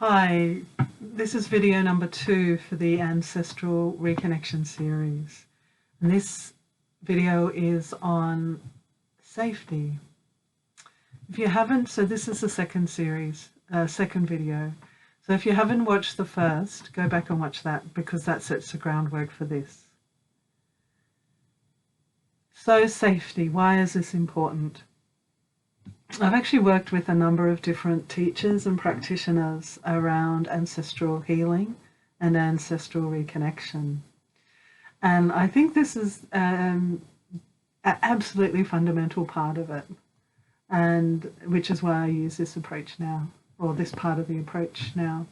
Hi, this is video number 2 for the Ancestral Reconnection series. And this video is on safety. If you haven't, so this is the second video. So if you haven't watched the first, go back and watch that because that sets the groundwork for this. So safety, why is this important? I've actually worked with a number of different teachers and practitioners around ancestral healing and ancestral reconnection. And I think this is an absolutely fundamental part of it, and which is why I use this approach now, or this part of the approach now.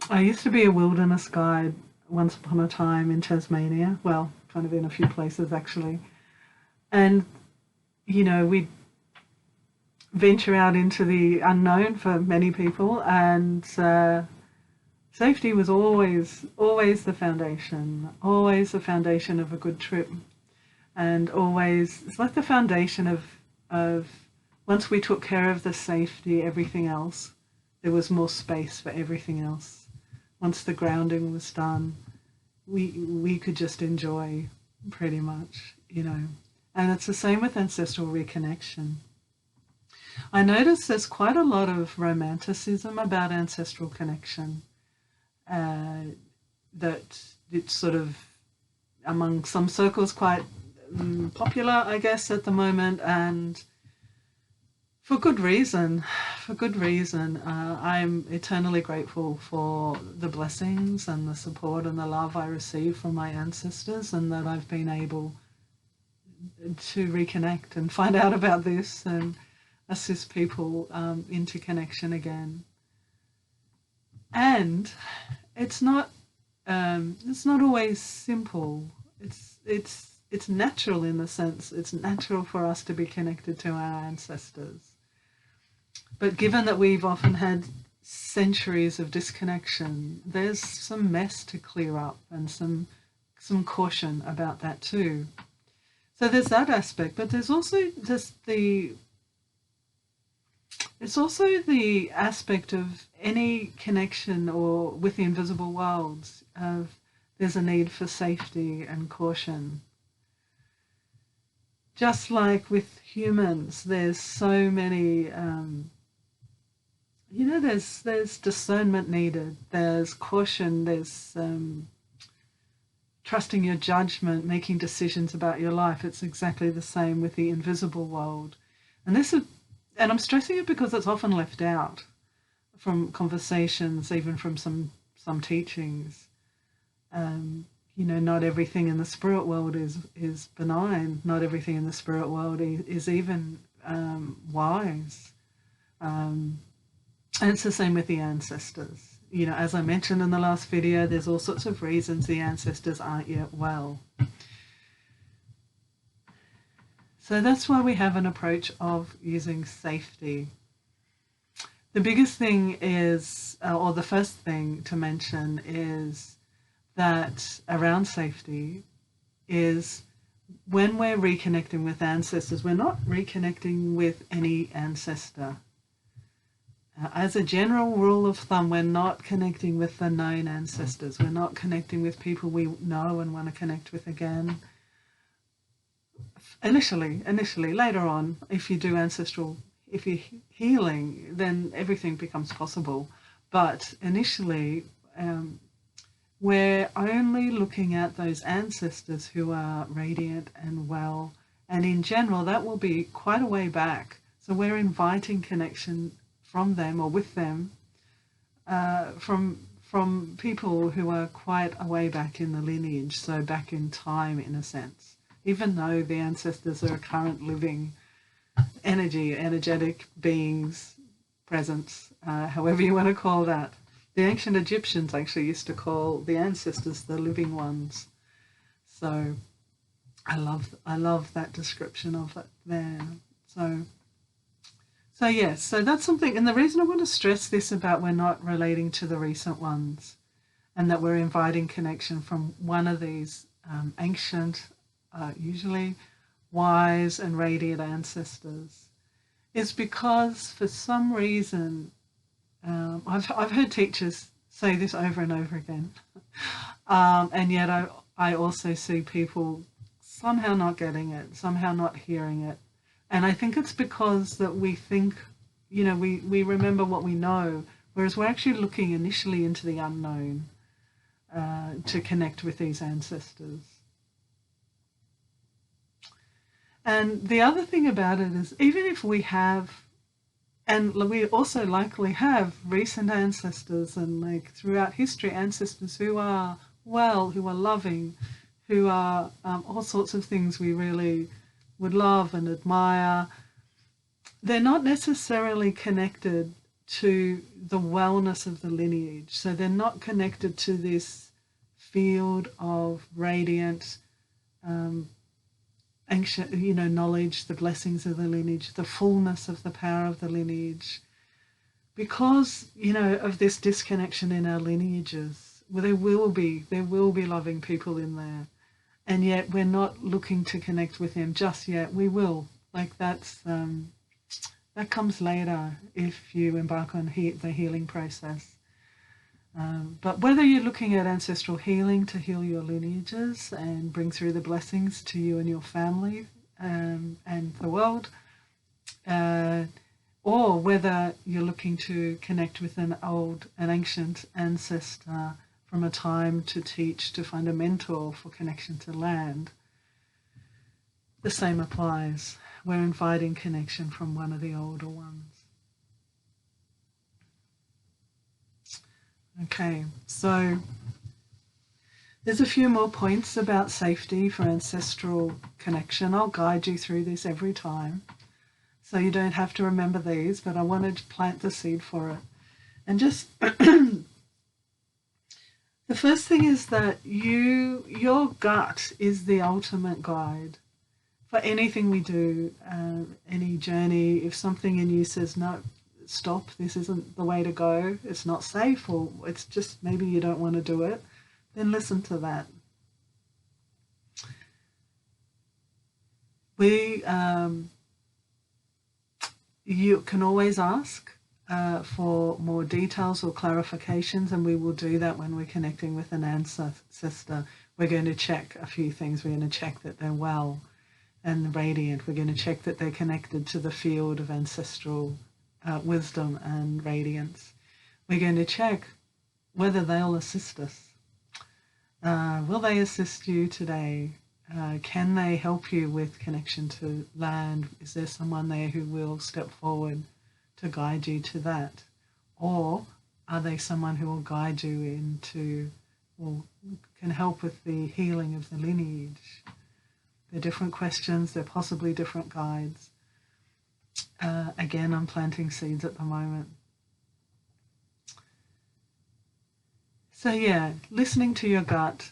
I used to be a wilderness guide once upon a time in Tasmania, well, kind of in a few places actually. And, you know, we venture out into the unknown for many people, and safety was always the foundation of a good trip. And always, it's like the foundation of once we took care of the safety, everything else, there was more space for everything else. Once the grounding was done, we could just enjoy pretty much, you know. And it's the same with ancestral reconnection. I notice there's quite a lot of romanticism about ancestral connection, that it's sort of among some circles quite popular, I guess, at the moment, and for good reason. I'm eternally grateful for the blessings and the support and the love I receive from my ancestors, and that I've been able to reconnect and find out about this and assist people into connection again. And it's not always simple. It's natural in the sense it's natural for us to be connected to our ancestors. But given that we've often had centuries of disconnection, there's some mess to clear up and some caution about that too. So there's that aspect, but there's also just the aspect of any connection or with the invisible worlds of there's a need for safety and caution. Just like with humans, there's so many, there's discernment needed, there's caution, there's trusting your judgment, making decisions about your life. It's exactly the same with the invisible world. And I'm stressing it because it's often left out from conversations, even from some teachings. Not everything in the spirit world is benign. Not everything in the spirit world is even wise. And it's the same with the ancestors. You know, as I mentioned in the last video, there's all sorts of reasons the ancestors aren't yet well. So that's why we have an approach of using safety. The biggest thing is, or the first thing to mention is that around safety is when we're reconnecting with ancestors, we're not reconnecting with any ancestor. As a general rule of thumb, we're not connecting with the known ancestors. We're not connecting with people we know and want to connect with again. Initially, later on, if you do if you're healing, then everything becomes possible. But initially, we're only looking at those ancestors who are radiant and well. And in general, that will be quite a way back. So we're inviting connection from them or with them, from people who are quite a way back in the lineage, so back in time in a sense, even though the ancestors are current living energetic beings, presence, however you want to call that. The ancient Egyptians actually used to call the ancestors the living ones. So I love that description of it there. So yes, so that's something, and the reason I want to stress this about we're not relating to the recent ones, and that we're inviting connection from one of these ancient, usually wise and radiant ancestors, is because for some reason, I've heard teachers say this over and over again, and yet I also see people somehow not getting it, somehow not hearing it. And I think it's because that we think, we remember what we know, whereas we're actually looking initially into the unknown to connect with these ancestors. And the other thing about it is, even if we have, and we also likely have recent ancestors and like throughout history, ancestors who are well, who are loving, who are all sorts of things we really would love and admire, they're not necessarily connected to the wellness of the lineage. So they're not connected to this field of radiant, ancient, knowledge, the blessings of the lineage, the fullness of the power of the lineage. Because, of this disconnection in our lineages, well, there will be loving people in there. And yet we're not looking to connect with them just yet. We will. Like that comes later if you embark on the healing process. But whether you're looking at ancestral healing to heal your lineages and bring through the blessings to you and your family and the world, or whether you're looking to connect with an ancient ancestor from a time to teach, to find a mentor for connection to land, the same applies. We're inviting connection from one of the older ones. Okay, so there's a few more points about safety for ancestral connection. I'll guide you through this every time, so you don't have to remember these, but I wanted to plant the seed for it. And just the first thing is that your gut is the ultimate guide for anything we do, any journey. If something in you says, no, stop, this isn't the way to go, it's not safe, or it's just maybe you don't want to do it, then listen to that. You can always ask for more details or clarifications, and we will do that when we're connecting with an ancestor. We're going to check a few things. We're going to check that they're well and radiant. We're going to check that they're connected to the field of ancestral wisdom and radiance. We're going to check whether they'll assist us. Will they assist you today? Can they help you with connection to land? Is there someone there who will step forward to guide you to that? Or are they someone who will guide you into, or can help with the healing of the lineage? They're different questions, they're possibly different guides. Again, I'm planting seeds at the moment. So yeah, listening to your gut,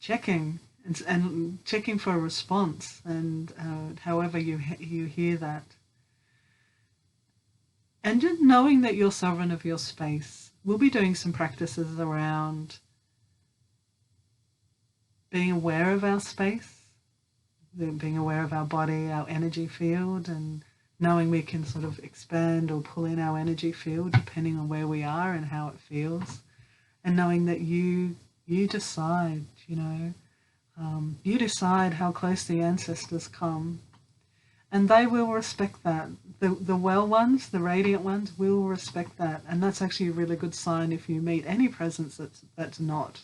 checking and checking for a response, and however you hear that. And just knowing that you're sovereign of your space. We'll be doing some practices around being aware of our space, being aware of our body, our energy field, and knowing we can sort of expand or pull in our energy field depending on where we are and how it feels. And knowing that you decide, you decide how close the ancestors come, and they will respect that. The well ones, the radiant ones, will respect that. And that's actually a really good sign if you meet any presence that's not.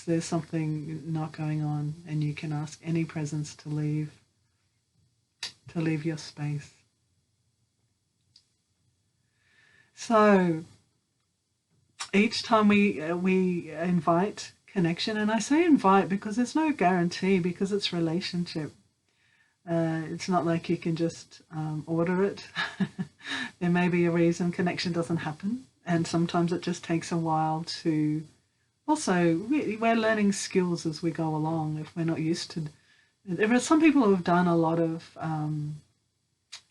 There's something not going on, and you can ask any presence to leave your space. So each time we invite connection, and I say invite because there's no guarantee, because it's relationship. It's not like you can just order it. There may be a reason connection doesn't happen, and sometimes it just takes a while to. Also, we're learning skills as we go along. If we're not used to, there are some people who have done a lot of.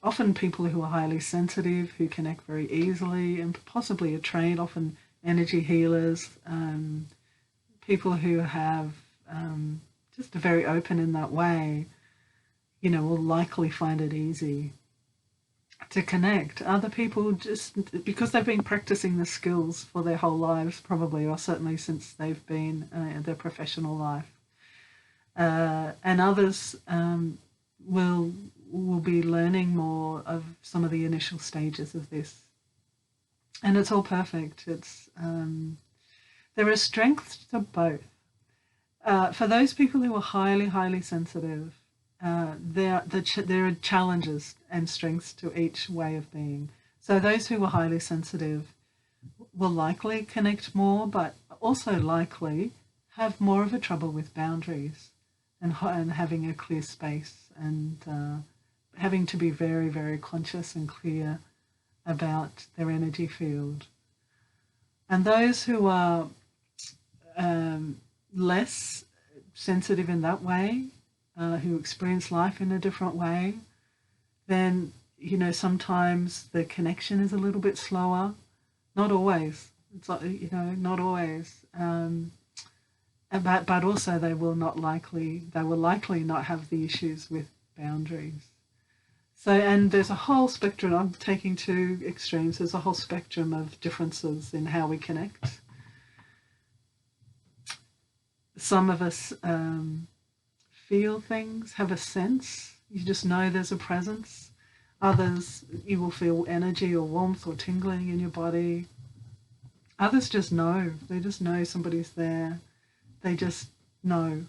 Often people who are highly sensitive, who connect very easily, and possibly are trained. Often energy healers, people who have just are very open in that way. will likely find it easy to connect. Other people, just because they've been practicing the skills for their whole lives, probably, or certainly since they've been in their professional life. And others will be learning more of some of the initial stages of this. And it's all perfect. There are strengths to both. For those people who are highly, highly sensitive, there are challenges and strengths to each way of being. So those who are highly sensitive will likely connect more, but also likely have more of a trouble with boundaries and having a clear space, and having to be very, very conscious and clear about their energy field. And those who are less sensitive in that way, who experience life in a different way, then, sometimes the connection is a little bit slower. Not always. It's like, not always. But also they will likely not have the issues with boundaries. So, and there's a whole spectrum. I'm taking two extremes. There's a whole spectrum of differences in how we connect. Some of us feel things, have a sense. You just know there's a presence. Others, you will feel energy or warmth or tingling in your body. Others just know. They just know somebody's there. They just know.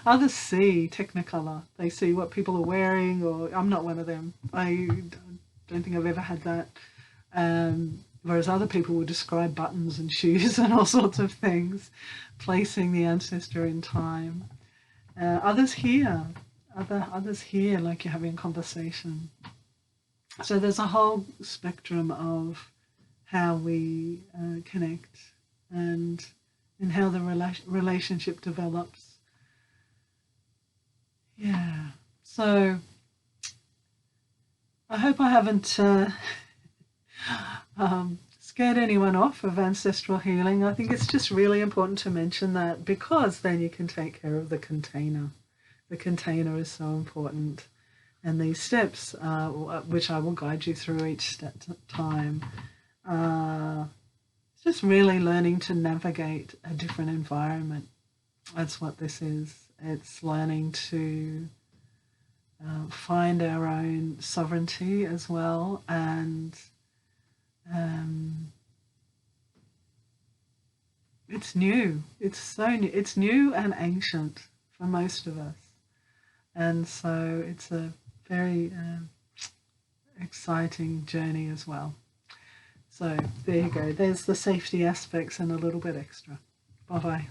Others see technicolor. They see what people are wearing, or I'm not one of them. I don't think I've ever had that. Whereas other people will describe buttons and shoes and all sorts of things, placing the ancestor in time. Others hear. Others hear like you're having a conversation. So there's a whole spectrum of how we connect and how the relationship develops. Yeah. So I hope I haven't scared anyone off of ancestral healing. I think it's just really important to mention that, because then you can take care of the container. The container is so important. And these steps, which I will guide you through each time, it's just really learning to navigate a different environment. That's what this is. It's learning to find our own sovereignty as well, and it's new. It's so new. It's new and ancient for most of us, and so it's a very exciting journey as well. So there you go. There's the safety aspects and a little bit extra. Bye-bye.